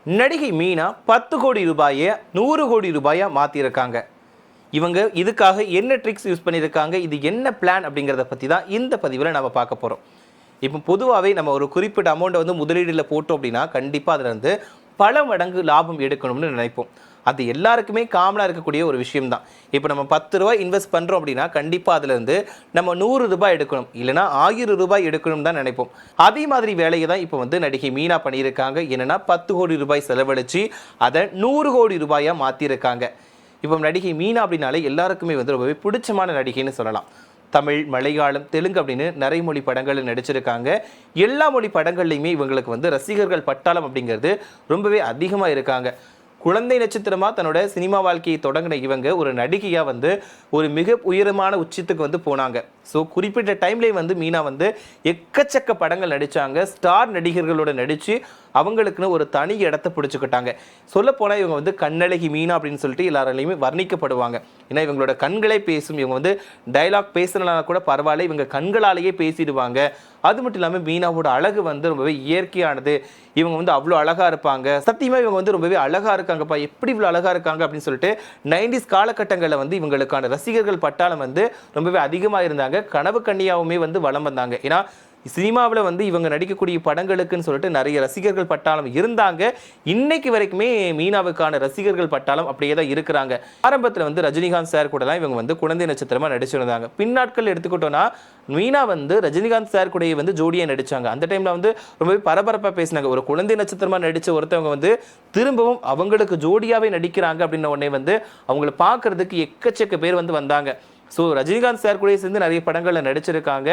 நடிகை மீனா 10 கோடி ரூபாயை 100 கோடி ரூபாயா மாற்றிருக்காங்க. இவங்க இதுக்காக என்ன ட்ரிக்ஸ் யூஸ் பண்ணியிருக்காங்க, இது என்ன பிளான் அப்படிங்கிறத பற்றி தான் இந்த பதிவில் நம்ம பார்க்க போகிறோம். இப்போ பொதுவாகவே நம்ம ஒரு குறிப்பிட்ட அமௌண்ட்டை வந்து முதலீடில் போட்டோம் அப்படின்னா கண்டிப்பாக அதில் வந்து பல மடங்கு லாபம் எடுக்கணும்னு நினைப்போம். அது எல்லாருக்குமே காமனாக இருக்கக்கூடிய ஒரு விஷயம் தான். இப்போ நம்ம 10 ரூபாய் இன்வெஸ்ட் பண்ணுறோம் அப்படின்னா கண்டிப்பாக அதுலேருந்து நம்ம 100 ரூபாய் எடுக்கணும், இல்லைனா 1000 ரூபாய் எடுக்கணும் தான் நினைப்போம். அதே மாதிரி வேலையை தான் இப்போ வந்து நடிகை மீனா பண்ணியிருக்காங்க. என்னென்னா 10 கோடி ரூபாய் செலவழித்து அதை 100 கோடி ரூபாயாக மாற்றிருக்காங்க. இப்போ நடிகை மீனா அப்படின்னாலே எல்லாருக்குமே வந்து ரொம்பவே பிடிச்சமான நடிகைன்னு சொல்லலாம். தமிழ், மலையாளம், தெலுங்கு அப்படின்னு நிறைய மொழி படங்களில் நடிச்சிருக்காங்க. எல்லா மொழி படங்கள்லையுமே இவங்களுக்கு வந்து ரசிகர்கள் பட்டாளம் அப்படிங்கிறது ரொம்பவே அதிகமாக இருக்காங்க. குழந்தை நட்சத்திரமாக தன்னோட சினிமா வாழ்க்கையை தொடங்கின இவங்க ஒரு நடிகையாக வந்து ஒரு மிக உயரமான உச்சத்துக்கு வந்து போனாங்க. ஸோ குறிப்பிட்ட டைம்லேயே வந்து மீனா வந்து எக்கச்சக்க படங்கள் நடித்தாங்க. ஸ்டார் நடிகர்களோட நடித்து அவங்களுக்குன்னு ஒரு தனி இடத்த பிடிச்சிக்கிட்டாங்க. சொல்லப்போனால் இவங்க வந்து கண்ணழகி மீனா அப்படின்னு சொல்லிட்டு எல்லாராலையுமே வர்ணிக்கப்படுவாங்க. ஏன்னா இவங்களோட கண்களே பேசும். இவங்க வந்து டைலாக் பேசுனாலும் கூட பரவாயில்ல, இவங்க கண்களாலேயே பேசிடுவாங்க. அது மட்டும் இல்லாமல் மீனாவோட அழகு வந்து ரொம்பவே இயற்கையானது. இவங்க வந்து அவ்வளோ அழகாக இருப்பாங்க. சத்தியமாக இவங்க வந்து ரொம்பவே அழகாக இருக்காங்கப்பா, எப்படி இவ்வளோ அழகாக இருக்காங்க அப்படின்னு சொல்லிட்டு 90s காலகட்டங்களில் வந்து இவங்களுக்கான ரசிகர்கள் பட்டாளம் வந்து ரொம்பவே அதிகமாக இருந்தாங்க. கனவு கன்னியாவுமே வந்து வலம் வந்தாங்க. ஏன்னா சினிமாவில் வந்து இவங்க நடிக்கக்கூடிய படங்களுக்குன்னு சொல்லிட்டு நிறைய ரசிகர்கள் பட்டாளம் இருந்தாங்க. இன்னைக்கு வரைக்குமே மீனாவுக்கான ரசிகர்கள் பட்டாளம் அப்படியே தான் இருக்கிறாங்க. ஆரம்பத்தில் வந்து ரஜினிகாந்த் சார் கூடலாம் இவங்க வந்து குழந்தை நட்சத்திரமாக நடிச்சிருந்தாங்க. பின்னாட்கள் எடுத்துக்கிட்டோன்னா மீனா வந்து ரஜினிகாந்த் சார் கூட வந்து ஜோடியாக நடித்தாங்க. அந்த டைமில் வந்து ரொம்பவே பரபரப்பாக பேசினாங்க. ஒரு குழந்தை நட்சத்திரமாக நடித்த ஒருத்தவங்க வந்து திரும்பவும் அவங்களுக்கு ஜோடியாகவே நடிக்கிறாங்க அப்படின்ன உடனே வந்து அவங்கள பார்க்கறதுக்கு எக்கச்சக்க பேர் வந்து வந்தாங்க. ஸோ ரஜினிகாந்த் சார் கூட சேர்ந்து நிறைய படங்களில் நடிச்சிருக்காங்க.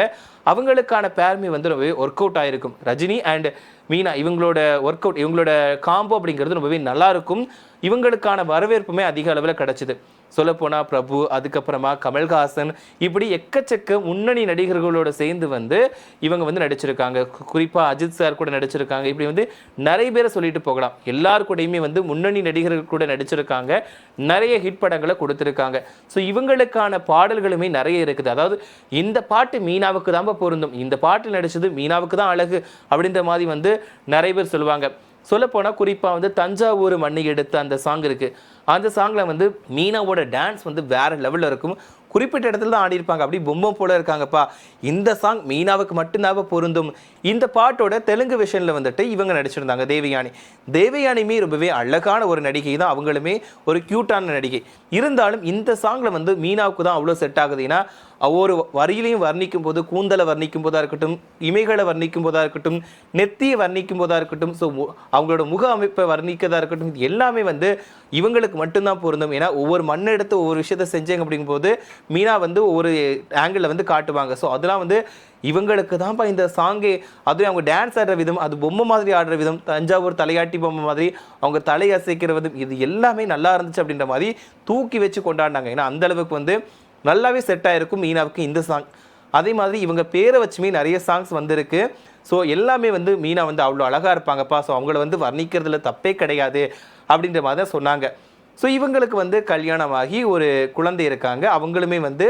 அவங்களுக்கான பேர்மே வந்து ரொம்பவே ஒர்க் அவுட் ஆகிருக்கும். ரஜினி அண்ட் மீனா இவங்களோட ஒர்க் அவுட், இவங்களோட காம்போ அப்படிங்கிறது ரொம்பவே நல்லாயிருக்கும். இவங்களுக்கான வரவேற்புமே அதிக அளவில் கிடச்சிது. சொல்லப்போனால் பிரபு, அதுக்கப்புறமா கமல்ஹாசன், இப்படி எக்கச்சக்க முன்னணி நடிகர்களோட சேர்ந்து வந்து இவங்க வந்து நடிச்சிருக்காங்க. குறிப்பாக அஜித் சார் கூட நடிச்சிருக்காங்க. இப்படி வந்து நிறைய பேரை சொல்லிட்டு போகலாம். எல்லாரு கூடயுமே வந்து முன்னணி நடிகர்கள் கூட நடிச்சிருக்காங்க. நிறைய ஹிட் படங்களை கொடுத்துருக்காங்க. ஸோ இவங்களுக்கான பாடல்களுமே நிறைய இருக்குது. அதாவது இந்த பாட்டு மீனாவுக்கு தான் பொருந்தும், இந்த பாட்டு நடிச்சது மீனாவுக்கு தான் அழகு அப்படின்ற மாதிரி வந்து நிறைய பேர் சொல்லுவாங்க. சொல்லப்போனால் குறிப்பாக வந்து தஞ்சாவூர் மண்ணை எடுத்து அந்த சாங் இருக்குது. அந்த சாங்கில் வந்து மீனாவோட டான்ஸ் வந்து வேறு லெவலில் இருக்கும். குறிப்பிட்ட இடத்துல தான் ஆடிருப்பாங்க. அப்படி பொம்மை போல இருக்காங்கப்பா. இந்த சாங் மீனாவுக்கு மட்டும்தான் பொருந்தும். இந்த பாட்டோட தெலுங்கு விஷனில் வந்துட்டு இவங்க நடிச்சிருந்தாங்க தேவயானி. தேவயானியுமே ரொம்பவே அழகான ஒரு நடிகை தான். அவங்களுமே ஒரு க்யூட்டான நடிகை. இருந்தாலும் இந்த சாங்கில் வந்து மீனாவுக்கு தான் அவ்வளோ செட் ஆகுது. ஏன்னா ஒவ்வொரு வரியிலையும் வர்ணிக்கும் போது, கூந்தலை வர்ணிக்கும் போதாக இருக்கட்டும், இமைகளை வர்ணிக்கும் போதாக இருக்கட்டும், நெத்தியை வர்ணிக்கும் போதாக இருக்கட்டும், ஸோ அவங்களோட முக அமைப்பை வர்ணிக்கதாக இருக்கட்டும், இது எல்லாமே வந்து இவங்களுக்கு மட்டும்தான் பொருந்தும். ஏன்னா ஒவ்வொரு மண்ணை எடுத்து ஒவ்வொரு விஷயத்தை செஞ்சாங்க அப்படிங்கும்போது மீனா வந்து ஒவ்வொரு ஆங்கிளில் வந்து காட்டுவாங்க. ஸோ அதெல்லாம் வந்து இவங்களுக்கு தான்ப்பா இந்த சாங்கே. அதுவும் அவங்க டான்ஸ் ஆடுற விதம், அது பொம்மை மாதிரி ஆடுற விதம், தஞ்சாவூர் தலையாட்டி பொம்மை மாதிரி அவங்க தலை அசைக்கிற விதம், இது எல்லாமே நல்லா இருந்துச்சு அப்படின்ற மாதிரி தூக்கி வச்சு கொண்டாடினாங்க. ஏன்னா அந்தளவுக்கு வந்து நல்லாவே செட் ஆகிருக்கும் மீனாவுக்கு இந்த சாங். அதே மாதிரி இவங்க பேரை வச்சுமே நிறைய சாங்ஸ் வந்திருக்கு. ஸோ எல்லாமே வந்து மீனா வந்து அவ்வளோ அழகாக இருப்பாங்கப்பா. ஸோ அவங்கள வந்து வர்ணிக்கிறதுல தப்பே கிடையாது அப்படின்ற மாதிரி தான் சொன்னாங்க. ஸோ இவங்களுக்கு வந்து கல்யாணமாகி ஒரு குழந்தை இருக்காங்க. அவங்களுமே வந்து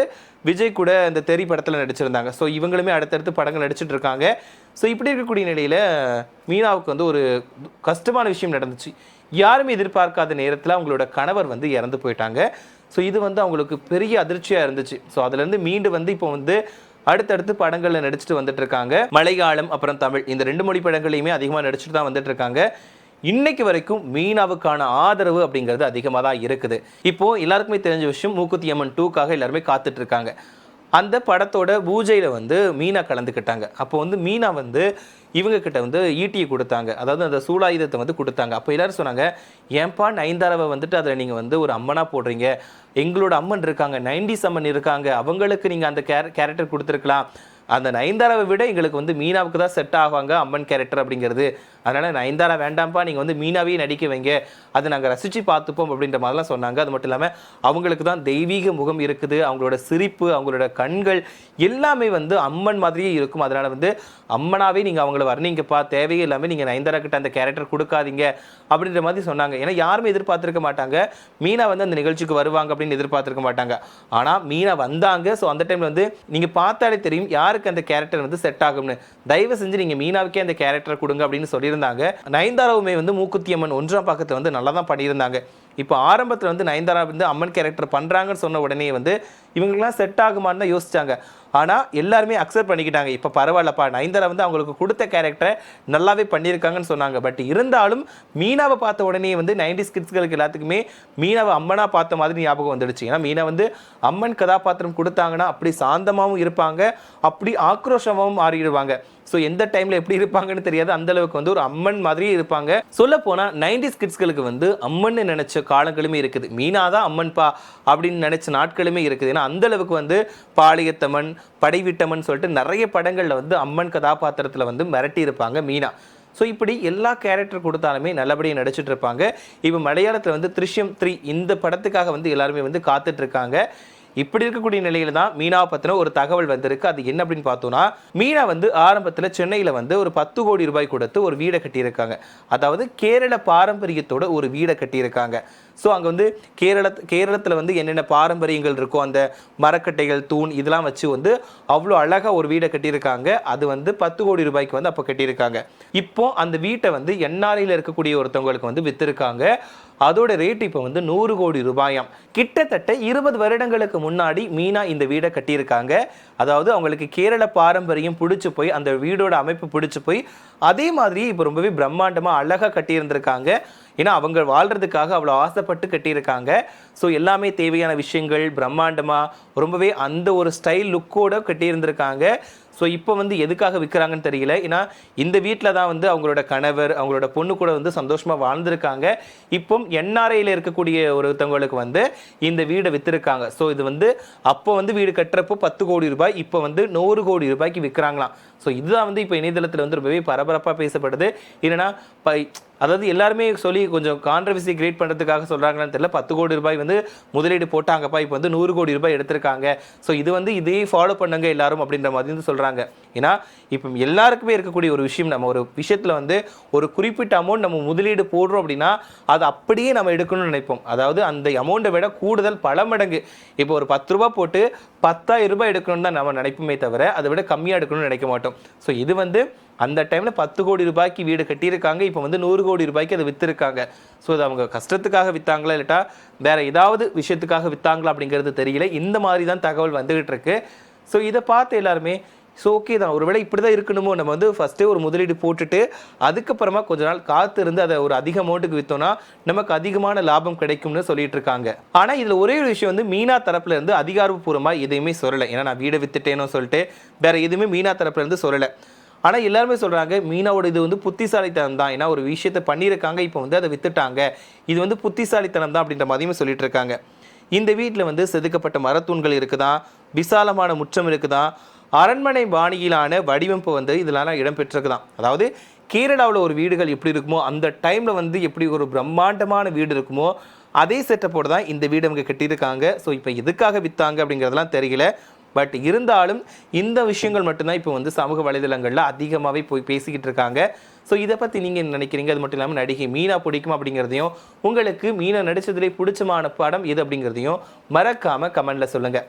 விஜய் கூட இந்த தெரி படத்தில் நடிச்சிருந்தாங்க. ஸோ இவங்களுமே அடுத்தடுத்து படங்கள் நடிச்சிட்டு இருக்காங்க. ஸோ இப்படி இருக்கக்கூடிய நிலையில் மீனாவுக்கு வந்து ஒரு கஷ்டமான விஷயம் நடந்துச்சு. யாருமே எதிர்பார்க்காத நேரத்தில் அவங்களோட கணவர் வந்து இறந்து போயிட்டாங்க. ஸோ இது வந்து அவங்களுக்கு பெரிய அதிர்ச்சியாக இருந்துச்சு. ஸோ அதுலேருந்து மீண்டு வந்து இப்போ வந்து அடுத்தடுத்து படங்களில் நடிச்சுட்டு வந்துட்டு இருக்காங்க. மலையாளம் அப்புறம் தமிழ் இந்த 2 மொழி படங்களையுமே அதிகமாக நடிச்சுட்டு தான் வந்துட்டு இருக்காங்க. இன்னைக்கு வரைக்கும் மீனாவுக்கான ஆதரவு அப்படிங்கிறது அதிகமாக தான் இருக்குது. இப்போது எல்லாருக்குமே தெரிஞ்ச விஷயம், மூக்குத்தி அம்மன் 2க்காக எல்லாருமே காத்துட்டு இருக்காங்க. அந்த படத்தோட பூஜையில் வந்து மீனா கலந்துக்கிட்டாங்க. அப்போ வந்து மீனா வந்து இவங்க கிட்ட வந்து ஈட்டியை கொடுத்தாங்க, அதாவது அந்த சூலாயுதத்தை வந்து கொடுத்தாங்க. அப்போ எல்லாரும் சொன்னாங்க, ஏன்பா நயன்தாராவை வந்துட்டு அதில் நீங்கள் வந்து ஒரு அம்மனாக போடுறீங்க, எங்களோட அம்மன் இருக்காங்க, 90s அம்மன் இருக்காங்க, அவங்களுக்கு நீங்கள் அந்த கேரக்டர் கொடுத்துருக்கலாம். அந்த நயன்தாராவை விட எங்களுக்கு வந்து மீனாவுக்கு தான் செட் ஆவாங்க அம்மன் கேரக்டர் அப்படிங்கிறது. அதனால் நயன்தாரா வேண்டாம்ப்பா, நீங்கள் வந்து மீனாவே நடிக்க வைங்க, அதை நாங்கள் ரசித்து பார்த்துப்போம் அப்படின்ற மாதிரிலாம் சொன்னாங்க. அது மட்டும் இல்லாமல் அவங்களுக்கு தான் தெய்வீக முகம் இருக்குது. அவங்களோட சிரிப்பு, அவங்களோட கண்கள் எல்லாமே வந்து அம்மன் மாதிரியே இருக்கும். அதனால் வந்து அம்மனாவே நீங்கள் அவங்கள அவங்கள வர்ணிங்கப்பா, தேவையே இல்லாமல் நீங்கள் நயன்தாரா கிட்ட அந்த கேரக்டர் கொடுக்காதீங்க அப்படின்ற மாதிரி சொன்னாங்க. ஏன்னா யாருமே எதிர்பார்த்துருக்க மாட்டாங்க மீனா வந்து அந்த நிகழ்ச்சிக்கு வருவாங்க அப்படின்னு எதிர்பார்த்துருக்க மாட்டாங்க. ஆனால் மீனா வந்தாங்க. ஸோ அந்த டைமில் வந்து நீங்கள் பார்த்தாலே தெரியும் யாருக்கு அந்த கேரக்டர் வந்து செட் ஆகும்னு. தயவு செஞ்சு நீங்கள் மீனாவுக்கே அந்த கேரக்டர் கொடுங்க அப்படின்னு சொல்லியிருந்தாங்க. நயன்தாராவுமே வந்து மூக்குத்தி அம்மன் 1ஆம் பக்கத்தில் வந்து நல்லா தான் பண்ணியிருந்தாங்க. இப்போ ஆரம்பத்தில் வந்து நயன்தாரா வந்து அம்மன் கேரக்டர் பண்ணுறாங்கன்னு சொன்ன உடனே வந்து இவங்களுக்குலாம் செட் ஆகுமான்னு தான் யோசிச்சாங்க. ஆனால் எல்லாருமே அக்செப்ட் பண்ணிக்கிட்டாங்க. இப்போ பரவாயில்லப்பா, நயன்தாரா வந்து அவங்களுக்கு கொடுத்த கேரக்டரை நல்லாவே பண்ணியிருக்காங்கன்னு சொன்னாங்க. பட் இருந்தாலும் மீனாவை பார்த்த உடனே வந்து 90s கிட்ஸ்களுக்கு எல்லாத்துக்குமே மீனாவை அம்மனா பார்த்த மாதிரி ஞாபகம் வந்துடுச்சு. ஏன்னா மீனா வந்து அம்மன் கதாபாத்திரம் கொடுத்தாங்கன்னா அப்படி சாந்தமாகவும் இருப்பாங்க, அப்படி ஆக்ரோஷமாகவும் மாறிடுவாங்க. ஸோ எந்த டைமில் எப்படி இருப்பாங்கன்னு தெரியாது, அந்த அளவுக்கு வந்து ஒரு அம்மன் மாதிரியே இருப்பாங்க. சொல்ல போனால் 90s கிட்ஸ்களுக்கு வந்து அம்மன் நினைச்ச காலங்களுமே இருக்குது. மீனா தான் அம்மன்பா அப்படின்னு நினைச்ச நாட்களுமே இருக்குது. ஏன்னா அந்த அளவுக்கு வந்து பாளையத்தம்மன், படைவீட்டம்மன் சொல்லிட்டு நிறைய படங்களில் வந்து அம்மன் கதாபாத்திரத்தில் வந்து மிரட்டி இருப்பாங்க மீனா. ஸோ இப்படி எல்லா கேரக்டர் கொடுத்தாலுமே நல்லபடியாக நடிச்சிட்டு இருப்பாங்க. இப்போ மலையாளத்தில் வந்து திருஷ்யம் 3 இந்த படத்துக்காக வந்து எல்லாருமே வந்து காத்துட்டு இருக்காங்க. இப்படி இருக்கக்கூடிய நிலையில தான் மீனாவை பற்றின ஒரு தகவல் வந்திருக்கு. அது என்ன அப்படின்னு பார்த்தோம்னா, மீனா வந்து ஆரம்பத்தில் சென்னையில் வந்து ஒரு 10 கோடி ரூபாய் கொடுத்து ஒரு வீடை கட்டியிருக்காங்க. அதாவது கேரள பாரம்பரியத்தோட ஒரு வீடை கட்டியிருக்காங்க. ஸோ அங்கே வந்து கேரளத்தில் வந்து என்னென்ன பாரம்பரியங்கள் இருக்கோ அந்த மரக்கட்டைகள், தூண் இதெல்லாம் வச்சு வந்து அவ்வளோ அழகாக ஒரு வீடை கட்டியிருக்காங்க. அது வந்து 10 கோடி ரூபாய்க்கு வந்து அப்போ கட்டியிருக்காங்க. இப்போ அந்த வீட்டை வந்து என்ஆர்ஐயில் இருக்கக்கூடிய ஒருத்தவங்களுக்கு வந்து விற்றுருக்காங்க. அதோட ரேட் இப்போ வந்து 100 கோடி ரூபாயாம். கிட்டத்தட்ட 20 வருடங்களுக்கு முன்னாடி மீனா இந்த வீடை கட்டியிருக்காங்க. அதாவது அவங்களுக்கு கேரள பாரம்பரியம் பிடிச்சி போய் அந்த வீடோட அமைப்பு பிடிச்சி போய் அதே மாதிரி இப்போ ரொம்பவே பிரம்மாண்டமாக அழகாக கட்டியிருந்திருக்காங்க. ஏன்னா அவங்க வாழ்கிறதுக்காக அவ்வளோ ஆசைப்பட்டு கட்டியிருக்காங்க. ஸோ எல்லாமே தேவையான விஷயங்கள் பிரம்மாண்டமாக ரொம்பவே அந்த ஒரு ஸ்டைல் லுக்கோடு கட்டியிருந்திருக்காங்க. ஸோ இப்போ வந்து எதுக்காக விற்கிறாங்கன்னு தெரியல. ஏன்னா இந்த வீட்டில் தான் வந்து அவங்களோட கணவர் அவங்களோட பொண்ணு கூட வந்து சந்தோஷமாக வாழ்ந்திருக்காங்க. இப்போ என்ஆர்ஐயில் இருக்கக்கூடிய ஒருத்தவங்களுக்கு வந்து இந்த வீடை விற்றுருக்காங்க. ஸோ இது வந்து அப்போ வந்து வீடு கட்டுறப்போ 10 கோடி ரூபாய், இப்போ வந்து 100 கோடி ரூபாய்க்கு விற்கிறாங்களாம். ஸோ இதுதான் வந்து இப்போ இணையதளத்தில் வந்து ரொம்பவே பரபரப்பாக பேசப்படுது. இல்லைன்னா அதாவது எல்லாருமே சொல்லி கொஞ்சம் கான்ட்ரவர்சி கிரியேட் பண்ணுறதுக்காக சொல்கிறாங்கன்னு தெரியல. 10 கோடி ரூபாய் வந்து முதலீடு போட்டாங்கப்பா, இப்போ வந்து 100 கோடி ரூபாய் எடுத்திருக்காங்க. ஸோ இது வந்து இதே ஃபாலோ பண்ணுங்க எல்லாரும் அப்படின்ற மாதிரி வந்து சொல்கிறாங்க. ஏன்னா இப்போ எல்லாருக்குமே இருக்கக்கூடிய ஒரு விஷயம், நம்ம ஒரு விஷயத்தில் வந்து ஒரு குறிப்பிட்ட அமௌண்ட் நம்ம முதலீடு போடுறோம் அப்படின்னா அது அப்படியே நம்ம எடுக்கணும்னு நினைப்போம். அதாவது அந்த அமௌண்ட்டை விட கூடுதல் பல மடங்கு. இப்போ ஒரு 10 ரூபா போட்டு 10,000 ரூபாய் எடுக்கணும்னு தான் நம்ம நினைப்போமே தவிர அதை விட கம்மியாக எடுக்கணும்னு நினைக்க மாட்டோம். ஸோ இது வந்து அந்த டைமில் 10 கோடி ரூபாய்க்கு வீடு கட்டியிருக்காங்க. இப்போ வந்து 100 கோடி ரூபாய்க்கு அதை விற்றுருக்காங்க. ஸோ அது அவங்க கஷ்டத்துக்காக விற்றாங்களா இல்லாட்டா வேறு ஏதாவது விஷயத்துக்காக விற்றாங்களா அப்படிங்கிறது தெரியல. இந்த மாதிரி தான் தகவல் வந்துகிட்டு இருக்கு. ஸோ இதை பார்த்து எல்லாருமே ஸோ ஓகே தான், ஒருவேளை இப்படி தான் இருக்கணுமோ, நம்ம வந்து ஃபஸ்ட்டே ஒரு முதலீடு போட்டுட்டு அதுக்கப்புறமா கொஞ்ச நாள் காத்து இருந்து அதை ஒரு அதிக அமௌண்ட்டுக்கு விற்றோன்னா நமக்கு அதிகமான லாபம் கிடைக்கும்னு சொல்லிட்டு இருக்காங்க. ஆனால் இதில் ஒரே ஒரு விஷயம் வந்து மீனா தரப்புல இருந்து அதிகாரப்பூர்வமாக எதையுமே சொல்லலை. ஏன்னா நான் வீடை விற்றுட்டேனோ சொல்லிட்டு வேற எதுவுமே மீனா தரப்புல இருந்து சொல்லலை. ஆனால் எல்லாருமே சொல்கிறாங்க மீனாவோட இது வந்து புத்திசாலித்தனம் தான். ஏன்னா ஒரு விஷயத்தை பண்ணியிருக்காங்க, இப்போ வந்து அதை விற்றுட்டாங்க, இது வந்து புத்திசாலித்தனம் தான் அப்படின்ற மாதிரியுமே சொல்லிட்டு இருக்காங்க. இந்த வீட்டில் வந்து செதுக்கப்பட்ட மரத்தூண்கள் இருக்குதான், விசாலமான முற்றம் இருக்குதான், அரண்மனை பாணியிலான வடிவமைப்பு வந்து இதெல்லாம் இடம்பெற்றிருக்குதான். அதாவது கேரளாவில் ஒரு வீடுகள் எப்படி இருக்குமோ அந்த டைமில் வந்து எப்படி ஒரு பிரம்மாண்டமான வீடு இருக்குமோ அதே செட்டப்போடு தான் இந்த வீடு அவங்க கட்டியிருக்காங்க. ஸோ இப்போ எதுக்காக விற்றாங்க அப்படிங்கிறதெல்லாம் தெரியல. பட் இருந்தாலும் இந்த விஷயங்கள் மட்டும்தான் இப்போ வந்து சமூக வலைதளங்களில் அதிகமாகவே போய் பேசிக்கிட்டு இருக்காங்க. ஸோ இதை பற்றி நீங்கள் என்ன நினைக்கிறீங்க? அது மட்டும் இல்லாமல் நடிகை மீனா பிடிக்கும் அப்படிங்கிறதையும், உங்களுக்கு மீனா நடித்ததுலேயே பிடிச்சமான படம் எது அப்படிங்கிறதையும் மறக்காமல் கமெண்டில் சொல்லுங்கள்.